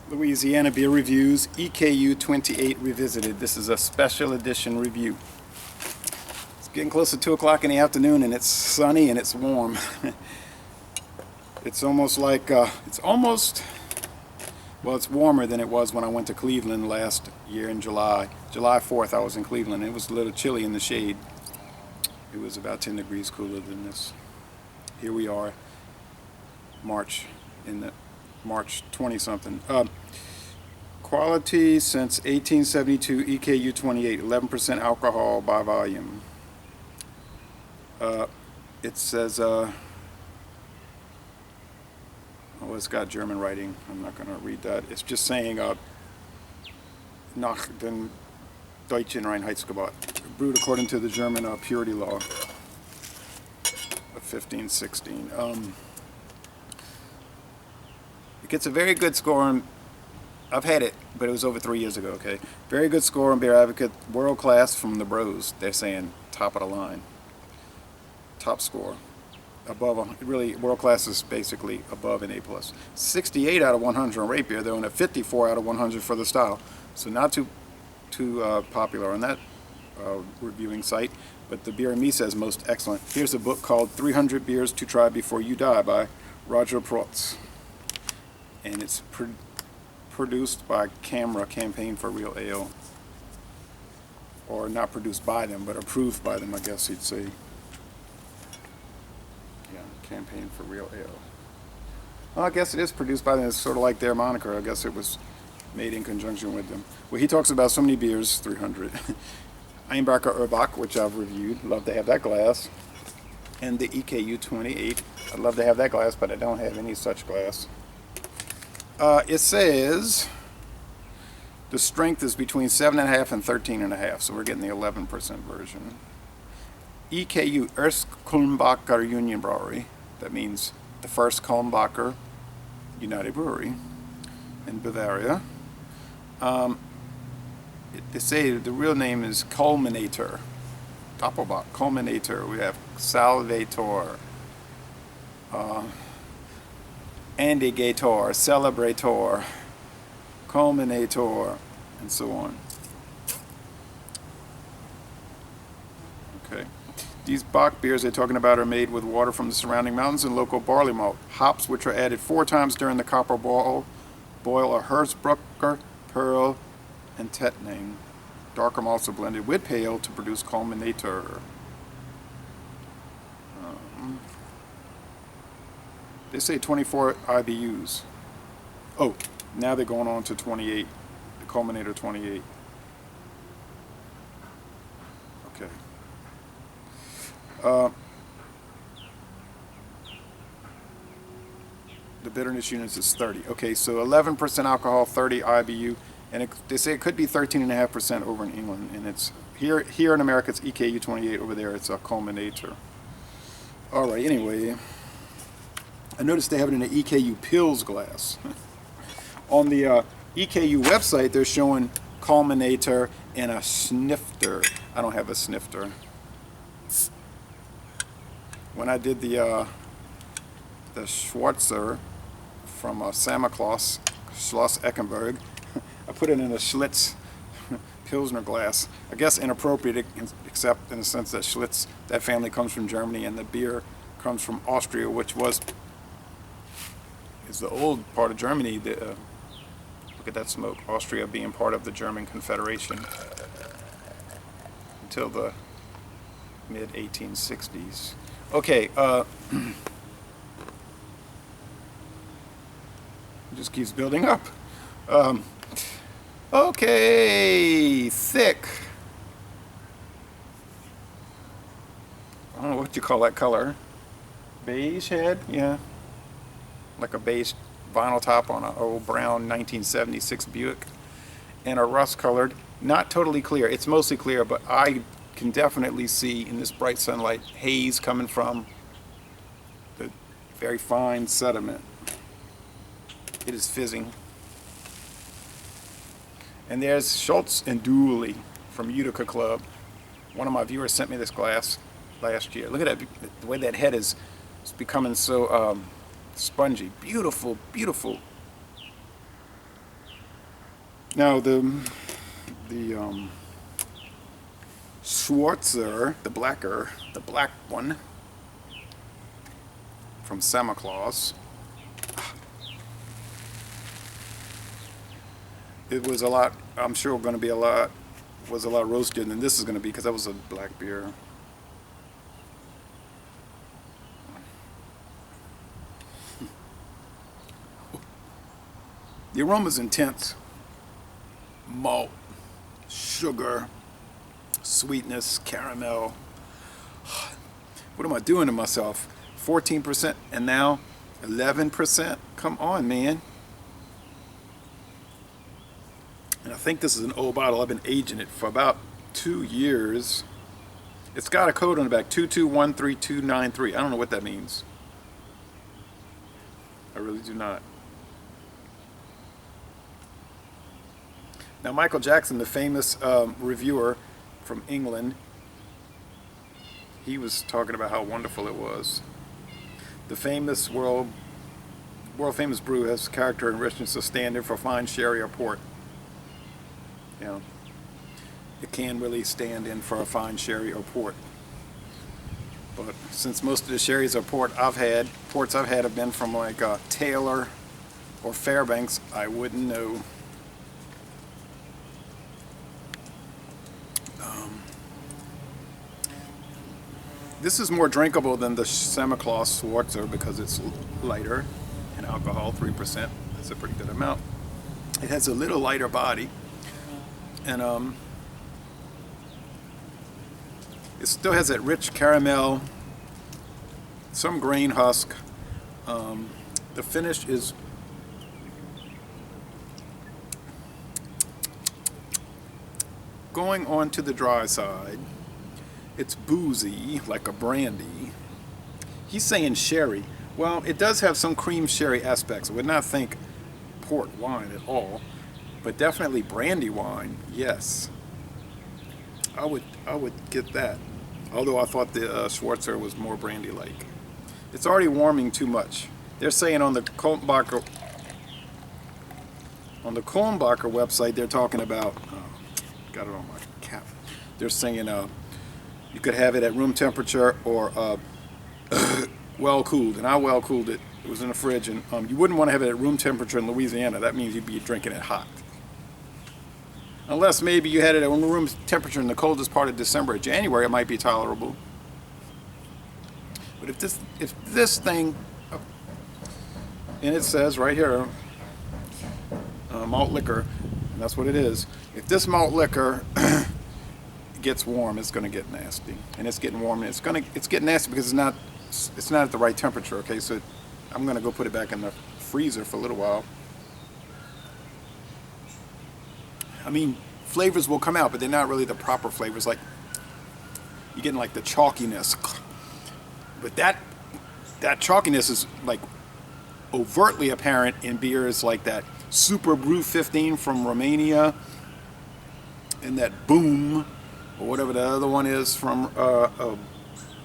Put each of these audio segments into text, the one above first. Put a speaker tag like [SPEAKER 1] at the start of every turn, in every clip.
[SPEAKER 1] Louisiana Beer Reviews, EKU 28 Revisited. This is a special edition review. It's getting close to 2 o'clock in the afternoon and it's sunny and it's warm. It's almost like, well, it's warmer than it was when I went to Cleveland last year in July. July 4th I was in Cleveland. It was a little chilly in the shade. It was about 10 degrees cooler than this. Here we are, March 20-something. Quality since 1872, EKU 28, 11% alcohol by volume. It says, oh, it's got German writing. I'm not going to read that. It's just saying, nach den deutschen Reinheitsgebot, brewed according to the German purity law of 1516. It gets a very good score on, I've had it, but it was over 3 years ago, okay? Very good score on Beer Advocate, world class from the Bros. They're saying top of the line. Top score. Above, really, world class is basically above an A+. 68 out of 100 on Rate Beer, though, and a 54 out of 100 for the style. So not too popular on that reviewing site, but the Beer and Me says most excellent. Here's a book called 300 Beers to Try Before You Die by Roger Protz. And it's produced by Camera, Campaign for Real Ale. Or not produced by them, but approved by them, I guess you'd say. Yeah, Campaign for Real Ale. Well, I guess it is produced by them. It's sort of like their moniker. I guess it was made in conjunction with them. Well, he talks about so many beers, 300. Einbacher Urbach, which I've reviewed. Love to have that glass. And the EKU 28. I'd love to have that glass, but I don't have any such glass. It says the strength is between 7.5 and 13.5, so we're getting the 11% version. EKU, Erst Kulmbacher Union Brewery, that means the first Kulmbacher United Brewery in Bavaria. They say the real name is Culminator, Doppelbock, Culminator. We have Salvator, Indicator, Celebrator, Culminator, and so on. Okay. These Bock beers they're talking about are made with water from the surrounding mountains and local barley malt. Hops, which are added 4 times during the copper boil are Herzbrucker, Pearl, and Tettnang. Darker malts are blended with pale to produce Culminator. They say 24 IBUs. Oh, now they're going on to 28. The Culminator 28. Okay. The bitterness units is 30. Okay, so 11% alcohol, 30 IBU, and they say it could be 13.5% over in England, and it's here in America it's EKU 28. Over there it's a Culminator. All right. Anyway. I noticed they have it in an EKU Pils glass. On the EKU website, they're showing Culminator and a snifter. I don't have a snifter. When I did the Schwarzer from Sammerklaus, Schloss Eckenberg, I put it in a Schlitz Pilsner glass. I guess inappropriate, except in the sense that Schlitz, that family comes from Germany, and the beer comes from Austria, which is the old part of Germany. Look at that smoke. Austria being part of the German Confederation until the mid-1860s. Okay, it just keeps building up. Okay, thick. I don't know what you call that color. Beige head, yeah. Like a beige vinyl top on an old brown 1976 Buick, and a rust colored, not totally clear. It's mostly clear, but I can definitely see in this bright sunlight haze coming from the very fine sediment. It is fizzing. And there's Schultz and Dooley from Utica Club. One of my viewers sent me this glass last year. Look at that, the way that head is becoming so spongy. Beautiful, beautiful Now the Schwarzer, the black one from Santa Claus. It was a lot. I'm sure going to be a lot. Was a lot roastier than this is going to be because that was a black beer. The aroma's intense. Malt, sugar, sweetness, caramel. What am I doing to myself? 14% and now 11%. Come on, man. And I think this is an old bottle. I've been aging it for about 2 years. It's got a code on the back, 2213293. I don't know what that means. I really do not. Now, Michael Jackson, the famous reviewer from England, he was talking about how wonderful it was. The famous world famous brew has character and richness of standard for fine sherry or port. You know, it can really stand in for a fine sherry or port. But since most of the sherries or ports I've had have been from like Taylor or Fairbanks, I wouldn't know. This is more drinkable than the Santa Claus Schwarzer because it's lighter in alcohol, 3%. That's a pretty good amount. It has a little lighter body, and it still has that rich caramel, some grain husk. The finish is going on to the dry side. It's boozy, like a brandy. He's saying sherry. Well, it does have some cream sherry aspects. I would not think port wine at all, but definitely brandy wine, yes. I would get that. Although I thought the Schwarzer was more brandy-like. It's already warming too much. They're saying on the Kulmbacher website, they're talking about, got it on my cap. They're saying you could have it at room temperature or well cooled, and I well cooled it. It was in the fridge, and you wouldn't want to have it at room temperature in Louisiana. That means you'd be drinking it hot. Unless maybe you had it at room temperature in the coldest part of December or January, it might be tolerable. But if this thing, and it says right here, malt liquor, and that's what it is. If this malt liquor gets warm, it's going to get nasty, and it's getting warm, and it's getting nasty because it's not at the right temperature. Okay, so I'm going to go put it back in the freezer for a little while. I mean, flavors will come out, but they're not really the proper flavors. Like you're getting like the chalkiness, but that chalkiness is like overtly apparent in beers like that Super Brew 15 from Romania, and that Boom, or whatever the other one is from, I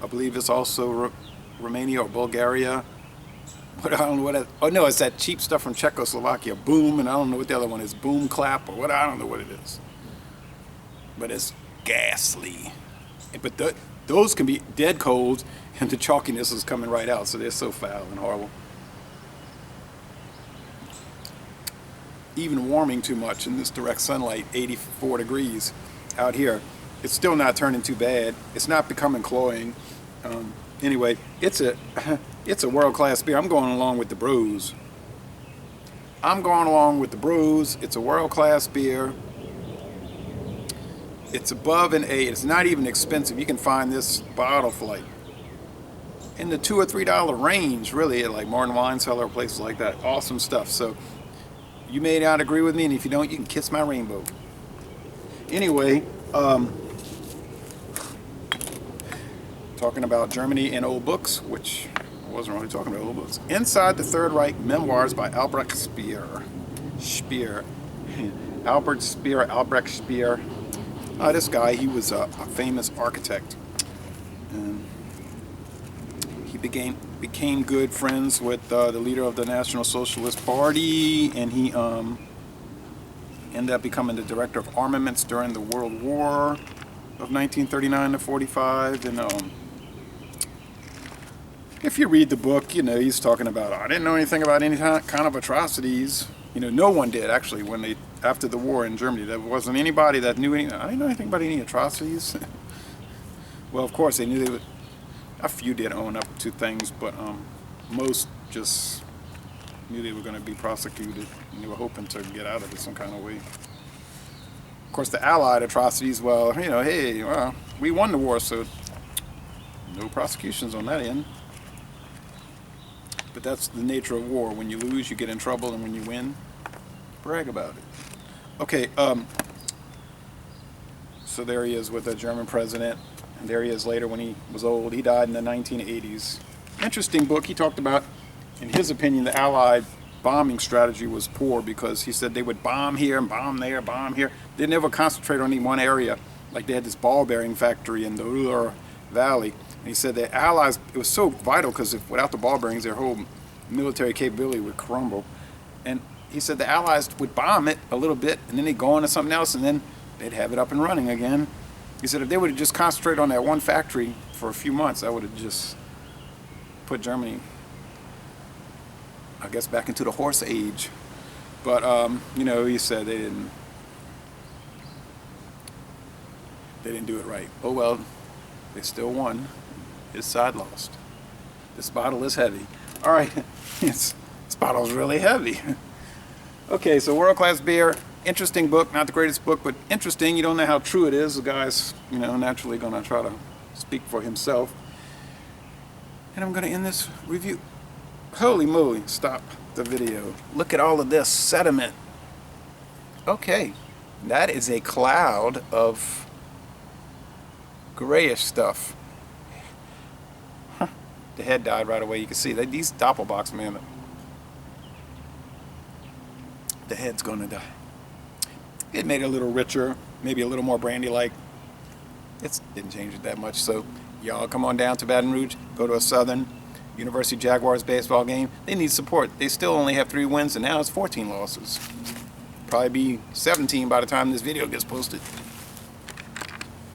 [SPEAKER 1] believe it's also Romania or Bulgaria. But I don't know what oh no, it's that cheap stuff from Czechoslovakia, Boom, and I don't know what the other one is, Boom Clap, or what, I don't know what it is. But it's ghastly. But those can be dead cold, and the chalkiness is coming right out, so they're so foul and horrible. Even warming too much in this direct sunlight, 84 degrees out here, it's still not turning too bad. It's not becoming cloying. Anyway, it's a world-class beer. I'm going along with the brews. It's a world-class beer. It's above an A. It's not even expensive. You can find this bottle for like in the $2 or $3 range, really, at like Martin Wine Cellar or places like that. Awesome stuff. So you may not agree with me, and if you don't, you can kiss my rainbow. Anyway, talking about Germany and old books, which I wasn't really talking about old books. Inside the Third Reich, Memoirs by Albrecht Speer. Albert Speer, Albrecht Speer. This guy, he was a famous architect. And he became good friends with the leader of the National Socialist Party, and he ended up becoming the director of armaments during the World War of 1939 to 45. And if you read the book, you know, he's talking about, I didn't know anything about any kind of atrocities. You know, no one did, actually, when they, after the war in Germany. There wasn't anybody that knew anything. I didn't know anything about any atrocities. Well, of course, they knew they would. A few did own up to things, but most just knew they were going to be prosecuted, and they were hoping to get out of it some kind of way. Of course, the Allied atrocities, well, you know, hey, well, we won the war, so no prosecutions on that end. But that's the nature of war. When you lose, you get in trouble, and when you win, brag about it. Okay, so there he is with a German president, and there he is later when he was old. He died in the 1980s. Interesting book. He talked about, in his opinion, the Allied bombing strategy was poor because he said they would bomb here and bomb there, bomb here. They never concentrate on any one area. Like they had this ball bearing factory in the Ruhr Valley. And he said the Allies, it was so vital because without the ball bearings, their whole military capability would crumble. And he said the Allies would bomb it a little bit, and then they'd go on to something else, and then they'd have it up and running again. He said if they would have just concentrated on that one factory for a few months, that would have just put Germany, I guess, back into the horse age. But, you know, he said they didn't do it right. Oh well, they still won. His side lost. This bottle is heavy. All right, this bottle's really heavy. Okay, so World Class Beer, interesting book, not the greatest book, but interesting. You don't know how true it is. The guy's, you know, naturally gonna try to speak for himself. And I'm gonna end this review. Holy moly, stop the video. Look at all of this sediment. Okay, that is a cloud of grayish stuff. Huh. The head died right away. You can see that these doppelbocks, man, the head's gonna die. It made it a little richer, maybe a little more brandy-like. It didn't change it that much. So y'all come on down to Baton Rouge, go to a Southern University Jaguars baseball game. They need support. They still only have 3 wins, and now it's 14 losses. Probably be 17 by the time this video gets posted.